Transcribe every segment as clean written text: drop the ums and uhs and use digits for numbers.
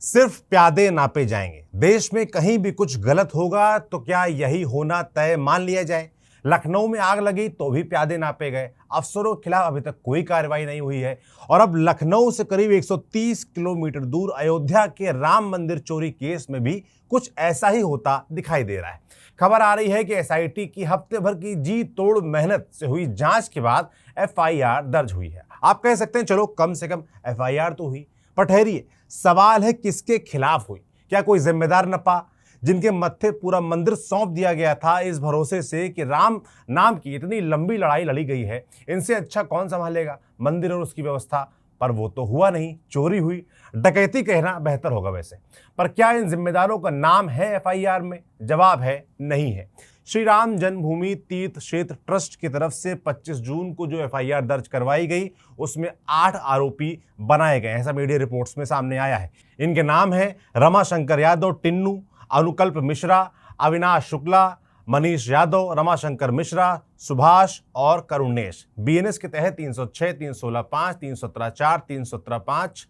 सिर्फ प्यादे नापे जाएंगे। देश में कहीं भी कुछ गलत होगा तो क्या यही होना तय मान लिया जाए। लखनऊ में आग लगी तो भी प्यादे नापे गए। अफसरों के खिलाफ अभी तक कोई कार्रवाई नहीं हुई है और अब लखनऊ से करीब 130 किलोमीटर दूर अयोध्या के राम मंदिर चोरी केस में भी कुछ ऐसा ही होता दिखाई दे रहा है। खबर आ रही है कि एसआईटी की हफ्ते भर की जी तोड़ मेहनत से हुई जांच के बाद एफआईआर दर्ज हुई है। आप कह सकते हैं चलो कम से कम एफआईआर तो हुई, पर ठहरिए, सवाल है किसके खिलाफ हुई। क्या कोई जिम्मेदार नपा जिनके मत्थे पूरा मंदिर सौंप दिया गया था इस भरोसे से कि राम नाम की इतनी लंबी लड़ाई लड़ी गई है, इनसे अच्छा कौन संभालेगा मंदिर और उसकी व्यवस्था। पर वो तो हुआ नहीं, चोरी हुई, डकैती कहना बेहतर होगा वैसे। पर क्या इन जिम्मेदारों का नाम है एफआईआर में? जवाब है नहीं है। श्री राम जन्मभूमि तीर्थ क्षेत्र ट्रस्ट की तरफ से 25 जून को जो एफआईआर दर्ज करवाई गई उसमें 8 आरोपी बनाए गए, ऐसा मीडिया रिपोर्ट्स में सामने आया है। इनके नाम है रमाशंकर यादव टिन्नू, अनुकल्प मिश्रा, अविनाश शुक्ला, मनीष यादव, रमाशंकर मिश्रा, सुभाष और करुणेश। बीएनएस के तहत 306, 316(5), 317(4), 317(5),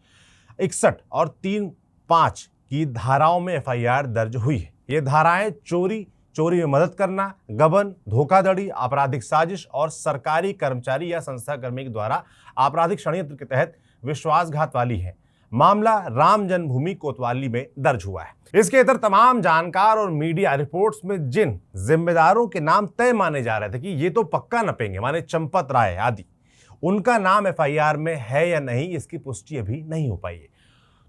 61 और 3(5) की धाराओं में एफआईआर दर्ज हुई है। ये धाराएं चोरी में मदद करना, गबन, धोखाधड़ी, आपराधिक साजिश और सरकारी कर्मचारी या संस्थाकर्मी के द्वारा आपराधिक षड्यंत्र के तहत विश्वासघात वाली है। मामला राम जन्मभूमि कोतवाली में दर्ज हुआ है। इसके इतर तमाम जानकार और मीडिया रिपोर्ट्स में जिन जिम्मेदारों के नाम तय माने जा रहे थे कि ये तो पक्का नपेंगे, माने चंपत राय आदि, उनका नाम एफआईआर में है या नहीं इसकी पुष्टि अभी नहीं हो पाई है।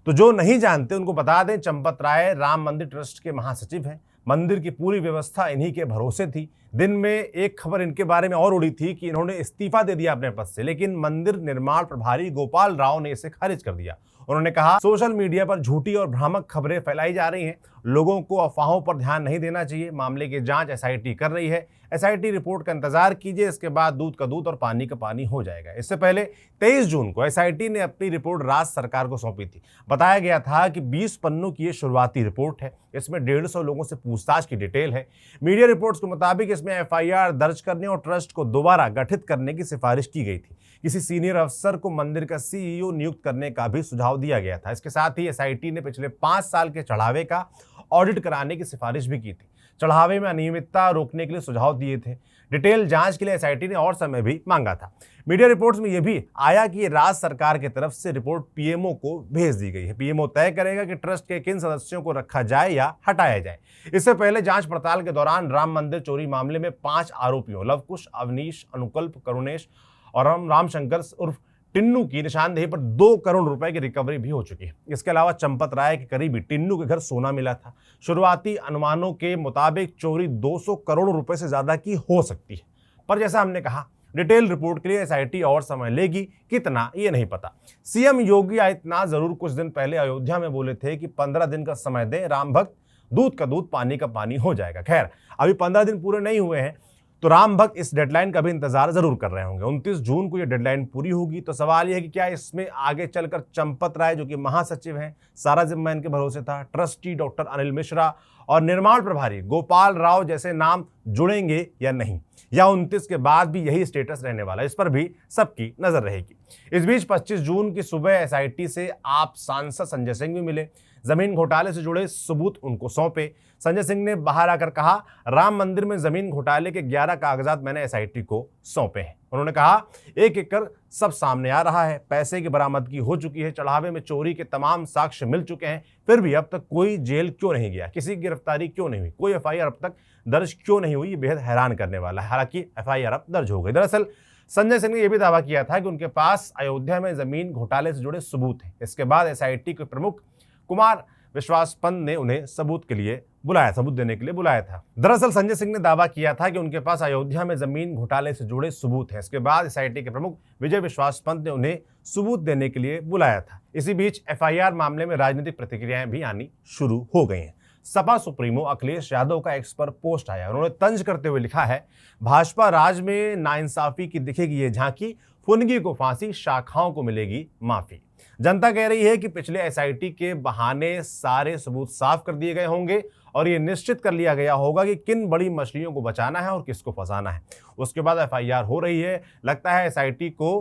तो जो नहीं जानते उनको बता दें, चंपत राय राम मंदिर ट्रस्ट के महासचिव हैं। मंदिर की पूरी व्यवस्था इन्हीं के भरोसे थी। दिन में एक खबर इनके बारे में और उड़ी थी कि इन्होंने इस्तीफा दे दिया अपने पद से, लेकिन मंदिर निर्माण प्रभारी गोपाल राव ने इसे खारिज कर दिया। उन्होंने कहा, सोशल मीडिया पर झूठी और भ्रामक खबरें फैलाई जा रही हैं, लोगों को अफवाहों पर ध्यान नहीं देना चाहिए। मामले की जांच एसआईटी कर रही है। एसआईटी रिपोर्ट का इंतजार कीजिए, इसके बाद दूध का दूध और पानी का पानी हो जाएगा। इससे पहले 23 जून को एसआईटी ने अपनी रिपोर्ट राज्य सरकार को सौंपी थी। बताया गया था कि 20 पन्नों की ये शुरुआती रिपोर्ट है, इसमें 150 लोगों से पूछताछ की डिटेल है। मीडिया रिपोर्ट्स के मुताबिक इसमें एफआईआर दर्ज करने और ट्रस्ट को दोबारा गठित करने की सिफारिश की गई थी। किसी सीनियर अफसर को मंदिर का सीईओ नियुक्त करने का भी सुझाव दिया गया था। इसके साथ ही एसआईटी ने पिछले 5 साल के चढ़ावे का ऑडिट कराने की सिफारिश भी की थी। चढ़ावे में अनियमितता रोकने के लिए सुझाव दिए थे। डिटेल जांच के लिए एसआईटी ने और समय भी मांगा था। मीडिया रिपोर्ट्स में यह भी आया कि राज्य सरकार की तरफ से रिपोर्ट पीएमओ को भेज दी गई है। पीएमओ तय करेगा कि ट्रस्ट के किन सदस्यों को रखा जाए या हटाया जाए। इससे पहले जांच पड़ताल के दौरान राम मंदिर चोरी मामले में 5 आरोपियों लवकुश, अवनीश, अनुकल्प, करुणेश और रामशंकर उर्फ टिन्नू की निशानदेही पर 2 करोड़ रुपए की रिकवरी भी हो चुकी है। इसके अलावा चंपत राय के करीबी टिन्नू के घर सोना मिला था। शुरुआती अनुमानों के मुताबिक चोरी 200 करोड़ रुपए से ज्यादा की हो सकती है, पर जैसा हमने कहा डिटेल रिपोर्ट के लिए एसआईटी और समय लेगी, कितना ये नहीं पता। सीएम योगी आदित्यनाथ जरूर कुछ दिन पहले अयोध्या में बोले थे कि 15 दिन का समय दें, राम भक्त दूध का दूध पानी का पानी हो जाएगा। खैर, अभी 15 दिन पूरे नहीं हुए हैं तो राम भक्त इस डेडलाइन का भी इंतजार जरूर कर रहे होंगे। 29 जून को यह डेडलाइन पूरी होगी तो सवाल यह है कि क्या इसमें आगे चलकर चंपत राय जो कि महासचिव हैं, सारा जिम्मा इनके भरोसे था, ट्रस्टी डॉक्टर अनिल मिश्रा और निर्माण प्रभारी गोपाल राव जैसे नाम जुड़ेंगे या नहीं, या 29 के बाद भी यही स्टेटस रहने वाला है, इस पर भी सबकी नजर रहेगी। इस बीच 25 जून की सुबह एसआईटी से आप सांसद संजय सिंह भी मिले। जमीन घोटाले से जुड़े सबूत उनको सौंपे। संजय सिंह ने बाहर आकर कहा, राम मंदिर में जमीन घोटाले के 11 कागजात मैंने एसआईटी को सौंपे हैं। उन्होंने कहा, एक एक कर सब सामने आ रहा है, पैसे की बरामदगी हो चुकी है, चढ़ावे में चोरी के तमाम साक्ष्य मिल चुके हैं, फिर भी अब तक कोई जेल क्यों नहीं गया, किसी की गिरफ्तारी क्यों नहीं हुई, कोई एफआईआर अब तक दर्ज क्यों नहीं हुई, ये बेहद हैरान करने वाला है। हालांकि एफआईआर अब दर्ज हो गई। दरअसल संजय सिंह ने यह भी दावा किया था कि उनके पास अयोध्या में जमीन घोटाले से जुड़े सबूत हैं। इसके बाद एसआईटी के प्रमुख कुमार विश्वास पंत ने उन्हें सबूत देने के लिए बुलाया था। दरअसल संजय सिंह ने दावा किया था कि उनके पास अयोध्या में जमीन घोटाले से जुड़े सबूत हैं। इसके बाद एसआईटी के प्रमुख विजय विश्वास पंत ने उन्हें सबूत देने के लिए बुलाया था। इसी बीच एफआईआर मामले में राजनीतिक प्रतिक्रियाएं भी आनी शुरू हो गई हैं। सपा सुप्रीमो अखिलेश यादव का एक्स पर पोस्ट आया। उन्होंने तंज करते हुए लिखा है, भाजपा राज में नाइंसाफी की दिखेगी ये झांकी, फुनगी को फांसी, शाखाओं को मिलेगी माफी। जनता कह रही है कि पिछले एसआईटी के बहाने सारे सबूत साफ कर दिए गए होंगे और ये निश्चित कर लिया गया होगा कि किन बड़ी मछलियों को बचाना है और किसको फंसाना है। उसके बाद एफआईआर हो रही है। लगता है एसआईटी को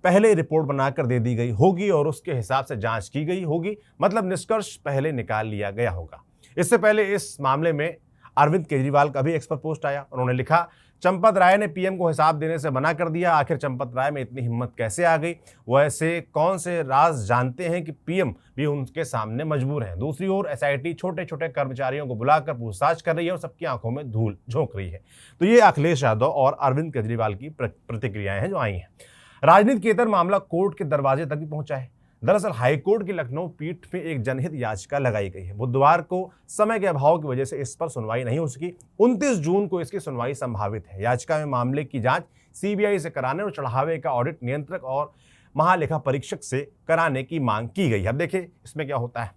पहले रिपोर्ट बनाकर दे दी गई होगी और उसके हिसाब से जांच की गई होगी, मतलब निष्कर्ष पहले निकाल लिया गया होगा। इससे पहले इस मामले में अरविंद केजरीवाल का भी एक्स पर पोस्ट आया। उन्होंने लिखा, चंपत राय ने पीएम को हिसाब देने से मना कर दिया। आखिर चंपत राय में इतनी हिम्मत कैसे आ गई? वो ऐसे कौन से राज जानते हैं कि पीएम भी उनके सामने मजबूर हैं? दूसरी ओर एसआईटी छोटे छोटे कर्मचारियों को बुलाकर पूछताछ कर रही है और सबकी आंखों में धूल झोंक रही है। तो ये अखिलेश यादव और अरविंद केजरीवाल की प्रतिक्रियाएं हैं जो आई हैं। राजनीतिकेतर मामला कोर्ट के दरवाजे तक भी पहुंचा है। दरअसल हाईकोर्ट की लखनऊ पीठ में एक जनहित याचिका लगाई गई है। बुधवार को समय के अभाव की वजह से इस पर सुनवाई नहीं हो सकी। 29 जून को इसकी सुनवाई संभावित है। याचिका में मामले की जांच सीबीआई से कराने और चढ़ावे का ऑडिट नियंत्रक और महालेखा परीक्षक से कराने की मांग की गई है। अब देखिए इसमें क्या होता है।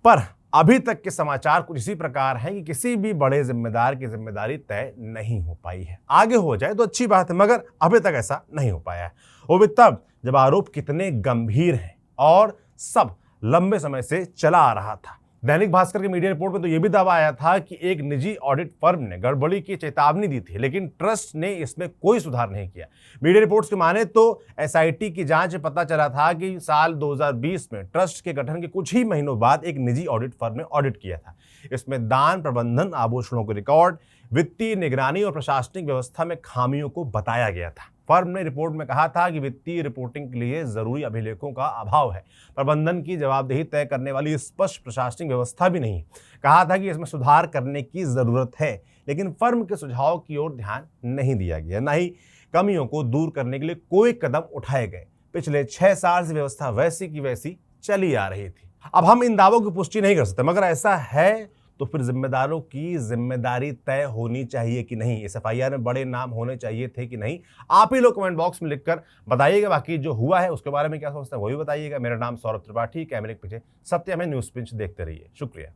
पर अभी तक के समाचार कुछ इसी प्रकार हैं कि किसी भी बड़े जिम्मेदार की जिम्मेदारी तय नहीं हो पाई है। आगे हो जाए तो अच्छी बात है, मगर अभी तक ऐसा नहीं हो पाया है। वो भी तब जब आरोप कितने गंभीर हैं और सब लंबे समय से चला आ रहा था। दैनिक भास्कर के मीडिया रिपोर्ट में तो यह भी दावा आया था कि एक निजी ऑडिट फर्म ने गड़बड़ी की चेतावनी दी थी, लेकिन ट्रस्ट ने इसमें कोई सुधार नहीं किया। मीडिया रिपोर्ट्स के माने तो एसआईटी की जांच में पता चला था कि साल 2020 में ट्रस्ट के गठन के कुछ ही महीनों बाद एक निजी ऑडिट फर्म ने ऑडिट किया था। इसमें दान प्रबंधन, आभूषणों के रिकॉर्ड, वित्तीय निगरानी और प्रशासनिक व्यवस्था में खामियों को बताया गया था। फर्म ने रिपोर्ट में कहा था कि वित्तीय रिपोर्टिंग के लिए जरूरी अभिलेखों का अभाव है, प्रबंधन की जवाबदेही तय करने वाली स्पष्ट प्रशासनिक व्यवस्था भी नहीं। कहा था कि इसमें सुधार करने की जरूरत है, लेकिन फर्म के सुझाव की ओर ध्यान नहीं दिया गया, न ही कमियों को दूर करने के लिए कोई कदम उठाए गए। पिछले 6 साल से व्यवस्था वैसी की वैसी चली आ रही थी। अब हम इन दावों की पुष्टि नहीं कर सकते, मगर ऐसा है तो फिर जिम्मेदारों की जिम्मेदारी तय होनी चाहिए कि नहीं? इस एफआईआर में बड़े नाम होने चाहिए थे कि नहीं? आप ही लोग कमेंट बॉक्स में लिखकर बताइएगा। बाकी जो हुआ है उसके बारे में क्या सोचते हैं वो भी बताइएगा। मेरा नाम सौरभ त्रिपाठी, कैमरे के पीछे सत्य में न्यूज़ पिंच देखते रहिए। शुक्रिया।